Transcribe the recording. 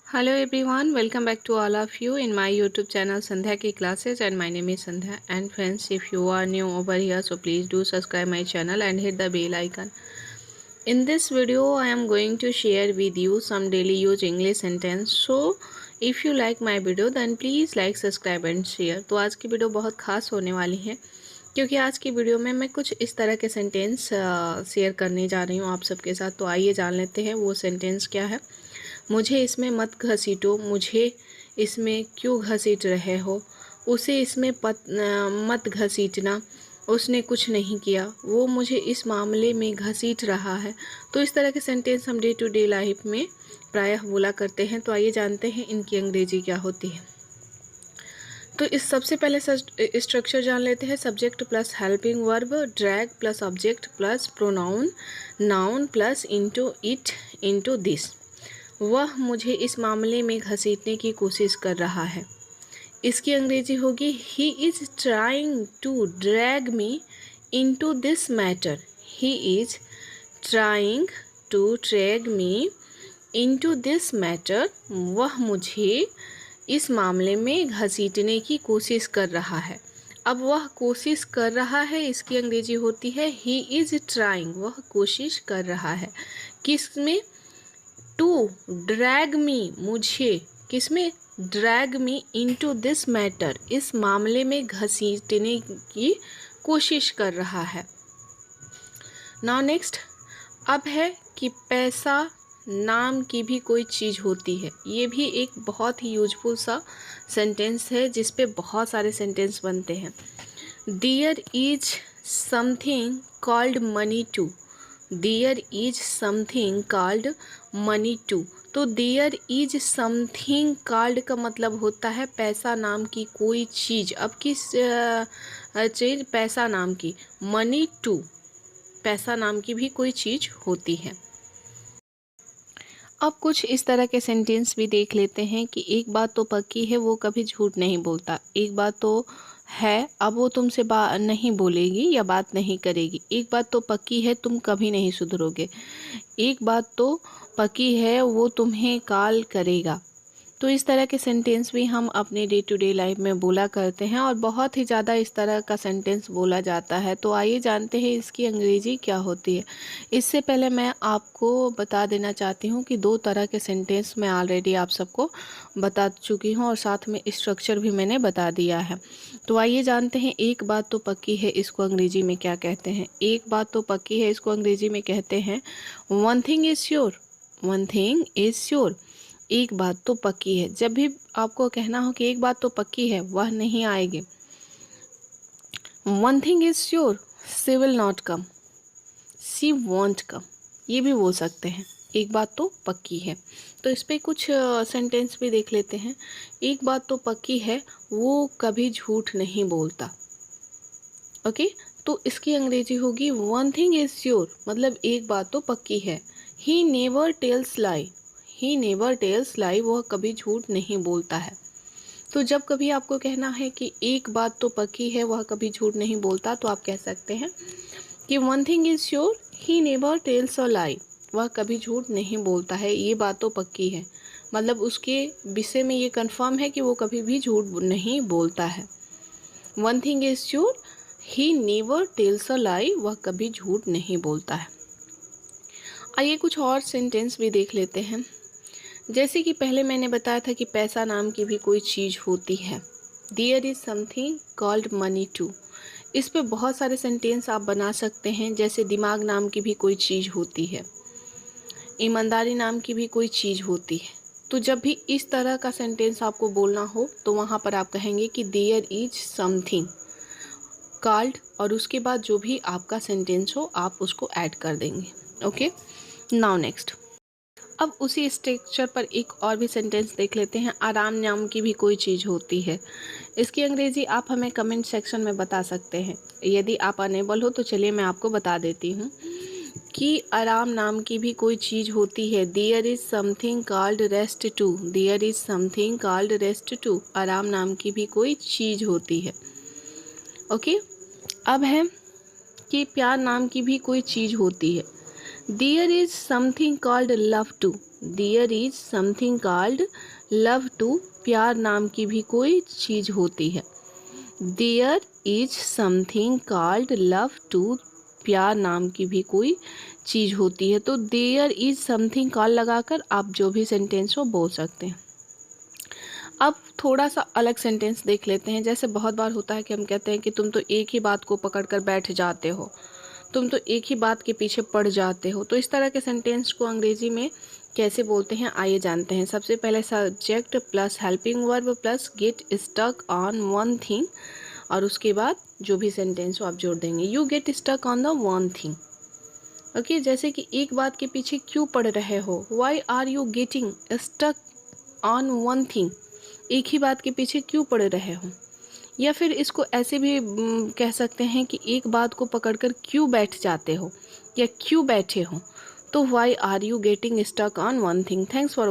Hello everyone, welcome back to all of you in my YouTube channel Sandhya Ki Classes, and my name is Sandhya. And friends, if you are new over here, so please do subscribe my channel and hit the bell icon. In this video I am going to share with you some daily use English sentence. So if you like my video then please like, subscribe and share. तो आज की video बहुत खास होने वाली है क्योंकि आज की वीडियो में मैं कुछ इस तरह के सेंटेंस शेयर करने जा रही हूँ आप सबके साथ। तो आइए जान लेते हैं वो सेंटेंस क्या है। मुझे इसमें मत घसीटो, मुझे इसमें क्यों घसीट रहे हो, उसे इसमें मत घसीटना, उसने कुछ नहीं किया, वो मुझे इस मामले में घसीट रहा है। तो इस तरह के सेंटेंस हम डे टू डे लाइफ में प्रायः बोला करते हैं। तो आइए जानते हैं इनकी अंग्रेजी क्या होती है। तो इस सबसे पहले स्ट्रक्चर जान लेते हैं। Subject plus helping verb, drag plus object plus pronoun, noun plus into it into this. वह मुझे इस मामले में घसीटने की कोशिश कर रहा है। इसकी अंग्रेजी होगी he is trying to drag me into this matter. He is trying to drag me into this matter. वह मुझे इस मामले में घसीटने की कोशिश कर रहा है। अब वह कोशिश कर रहा है, इसकी अंग्रेजी होती है ही इज़ ट्राइंग। वह कोशिश कर रहा है किस में? टू ड्रैग मी, मुझे किस में? Drag me into this matter, इस मामले में घसीटने की कोशिश कर रहा है। नाउ नेक्स्ट, अब है कि पैसा नाम की भी कोई चीज़ होती है। ये भी एक बहुत ही यूजफुल सा सेंटेंस है जिस पे बहुत सारे सेंटेंस बनते हैं। There is something called money too. There is something called money too. तो देयर इज समथिंग कॉल्ड का मतलब होता है पैसा नाम की कोई चीज़। अब किस चीज़? पैसा नाम की। मनी टू, पैसा नाम की भी कोई चीज़ होती है। अब कुछ इस तरह के सेंटेंस भी देख लेते हैं कि एक बात तो पक्की है, वो कभी झूठ नहीं बोलता। एक बात तो है, अब वो तुमसे नहीं बोलेगी या बात नहीं करेगी। एक बात तो पक्की है, तुम कभी नहीं सुधरोगे। एक बात तो पक्की है, वो तुम्हें कॉल करेगा। तो इस तरह के सेंटेंस भी हम अपने डे टू डे लाइफ में बोला करते हैं और बहुत ही ज़्यादा इस तरह का सेंटेंस बोला जाता है। तो आइए जानते हैं इसकी अंग्रेजी क्या होती है। इससे पहले मैं आपको बता देना चाहती हूँ कि दो तरह के सेंटेंस मैं ऑलरेडी आप सबको बता चुकी हूँ और साथ में स्ट्रक्चर भी मैंने बता दिया है। तो आइए जानते हैं एक बात तो पक्की है इसको अंग्रेजी में क्या कहते हैं। एक बात तो पक्की है इसको अंग्रेजी में कहते हैं one thing is sure. One thing is sure, एक बात तो पक्की है। जब भी आपको कहना हो कि एक बात तो पक्की है, वह नहीं आएगी। One thing is sure, she will not come, she won't come, ये भी बोल सकते हैं। एक बात तो पक्की है। तो इस पर कुछ सेंटेंस भी देख लेते हैं। एक बात तो पक्की है, वो कभी झूठ नहीं बोलता। ओके, तो इसकी अंग्रेजी होगी वन थिंग इज श्योर, मतलब एक बात तो पक्की है। He never tells lie. He never tells lie, वह कभी झूठ नहीं बोलता है। तो जब कभी आपको कहना है कि एक बात तो पक्की है, वह कभी झूठ नहीं बोलता, तो आप कह सकते हैं कि one thing is sure, he never tells a lie. वह कभी झूठ नहीं बोलता है, ये बात तो पक्की है, मतलब उसके विषय में ये कंफर्म है कि वो कभी भी झूठ नहीं बोलता है। One thing is sure, he never tells a lie, वह कभी झूठ नहीं बोलता है। आइए कुछ और सेंटेंस भी देख लेते हैं। जैसे कि पहले मैंने बताया था कि पैसा नाम की भी कोई चीज़ होती है। There is something called money too. इस पे बहुत सारे सेंटेंस आप बना सकते हैं। जैसे दिमाग नाम की भी कोई चीज़ होती है, ईमानदारी नाम की भी कोई चीज़ होती है। तो जब भी इस तरह का सेंटेंस आपको बोलना हो तो वहाँ पर आप कहेंगे कि देयर इज समथिंग कॉल्ड, और उसके बाद जो भी आपका सेंटेंस हो आप उसको ऐड कर देंगे। ओके, नाउ नेक्स्ट, अब उसी स्ट्रक्चर पर एक और भी सेंटेंस देख लेते हैं। आराम नाम की भी कोई चीज़ होती है। इसकी अंग्रेजी आप हमें कमेंट सेक्शन में बता सकते हैं। यदि आप अनेबल हो तो चलिए मैं आपको बता देती हूँ कि आराम नाम की भी कोई चीज़ होती है। There is something called rest too. There is something called rest too, आराम नाम की भी कोई चीज़ होती है। ओके, अब है कि प्यार नाम की भी कोई चीज़ होती है। There is something called love too, there is something called love too, प्यार नाम की भी कोई चीज होती है। There is something called love too, प्यार नाम की भी कोई चीज होती है। तो देयर इज समथिंग कॉल्ड लगाकर आप जो भी सेंटेंस हो बोल सकते हैं। अब थोड़ा सा अलग सेंटेंस देख लेते हैं। जैसे बहुत बार होता है कि हम कहते हैं कि तुम तो एक ही बात को पकड़ कर बैठ जाते हो, तुम तो एक ही बात के पीछे पड़ जाते हो। तो इस तरह के सेंटेंस को अंग्रेजी में कैसे बोलते हैं आइए जानते हैं। सबसे पहले subject plus helping verb plus get stuck on one thing, और उसके बाद जो भी सेंटेंस हो आप जोड़ देंगे। You get stuck on the one thing. Okay, जैसे कि एक बात के पीछे क्यों पड़ रहे हो, why are you getting stuck on one thing, एक ही बात के पीछे क्यों पड़ रहे हो। या फिर इसको ऐसे भी कह सकते हैं कि एक बात को पकड़कर क्यों बैठ जाते हो या क्यों बैठे हो। तो why are you getting stuck on one thing. Thanks for